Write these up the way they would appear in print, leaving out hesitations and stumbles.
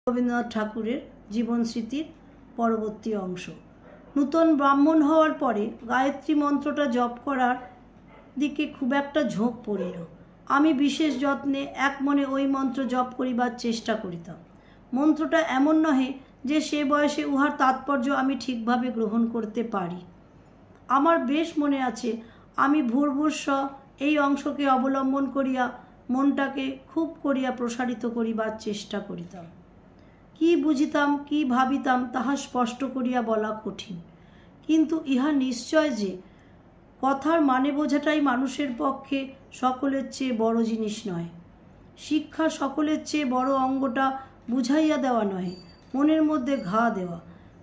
রবীন্দ্রনাথ ঠাকুরের জীবন স্মৃতির পরবর্তী অংশ। নূতন ব্রাহ্মণ হওয়ার পরে গায়ত্রী মন্ত্রটা জপ করার দিকে খুব একটা ঝোঁক পড়িল। আমি বিশেষ যত্নে এক মনে ওই মন্ত্র জপ করিবার চেষ্টা করিতাম। মন্ত্রটা এমন নহে যে সে বয়সে উহার তাৎপর্য আমি ঠিকভাবে গ্রহণ করতে পারি। আমার বেশ মনে আছে, আমি ভূর্ভুস্ব এই অংশকে অবলম্বন করিয়া মনটাকে খুব করিয়া প্রসারিত করিবার চেষ্টা করিতাম। কি বুঝিতাম, কি ভাবিতাম তাহা স্পষ্ট করিয়া বলা কঠিন, কিন্তু ইহা নিশ্চয় যে কথার মানে বোঝাটাই মানুষের পক্ষে সকলের চেয়ে বড় জিনিস নয়। শিক্ষা সকলের চেয়ে বড় অঙ্গটা বুঝাইয়া দেওয়া নয়, মনের মধ্যে ঘা দেওয়া।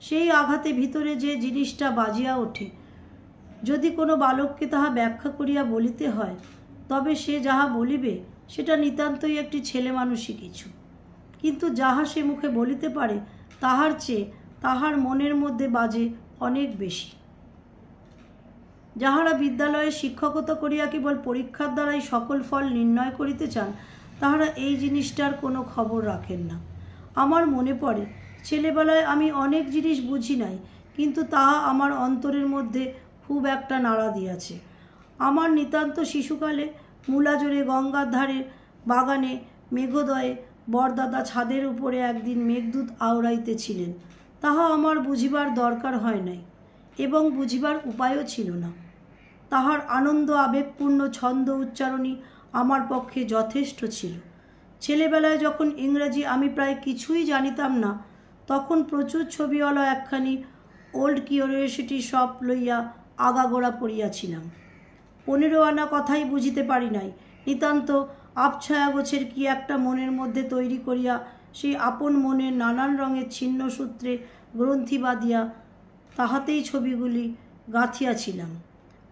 সেই আঘাতে ভিতরে যে জিনিসটা বাজিয়া ওঠে, যদি কোনো বালককে তাহা ব্যাখ্যা করিয়া বলিতে হয়, তবে সে যাহা বলিবে সেটা নিতান্তই একটি ছেলে মানুষই কিছু, কিন্তু যাহা সে মুখে বলিতে পারে তাহার চেয়ে তাহার মনের মধ্যে বাজে অনেক বেশি। যাহারা বিদ্যালয়ে শিক্ষকতা করিয়া কেবল পরীক্ষার দ্বারাই সকল ফল নির্ণয় করিতে চান, তাহারা এই জিনিসটার কোনো খবর রাখেন না। আমার মনে পড়ে, ছেলেবেলায় আমি অনেক জিনিস বুঝি নাই, কিন্তু তাহা আমার অন্তরের মধ্যে খুব একটা নাড়া দিয়াছে। আমার নিতান্ত শিশুকালে মূলাজোরে গঙ্গার ধারে বাগানে মেঘোদয়ে বরদাদা ছাদের উপরে একদিন মেঘদূত আওড়াইতেছিলেন। তাহা আমার বুঝিবার দরকার হয় নাই এবং বুঝিবার উপায়ও ছিল না। তাহার আনন্দ আবেগপূর্ণ ছন্দ উচ্চারণই আমার পক্ষে যথেষ্ট ছিল। ছেলেবেলায় যখন ইংরেজি আমি প্রায় কিছুই জানিতাম না, তখন প্রচুর ছবিওয়ালা একখানি ওল্ড কিউরিওসিটি শপ লইয়া আগাগোড়া পড়িয়াছিলাম। 15 আনা কথাই বুঝিতে পারি নাই, নিতান্ত আবছায়া গোছের কি একটা মনের মধ্যে তৈরি করিয়া সেই আপন মনের নানান রঙের ছিন্ন সূত্রে গ্রন্থি বাঁধিয়া তাহাতেই ছবিগুলি গাঁথিয়াছিলাম।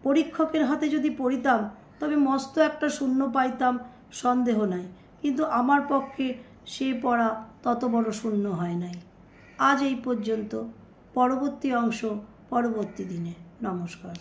পরীক্ষকের হাতে যদি পড়িতাম তবে মস্ত একটা শূন্য পাইতাম, সন্দেহ নাই, কিন্তু আমার পক্ষে সে পড়া তত বড় শূন্য হয় নাই। আজ এই পর্যন্ত। পরবর্তী অংশ পরবর্তী দিনে। নমস্কার।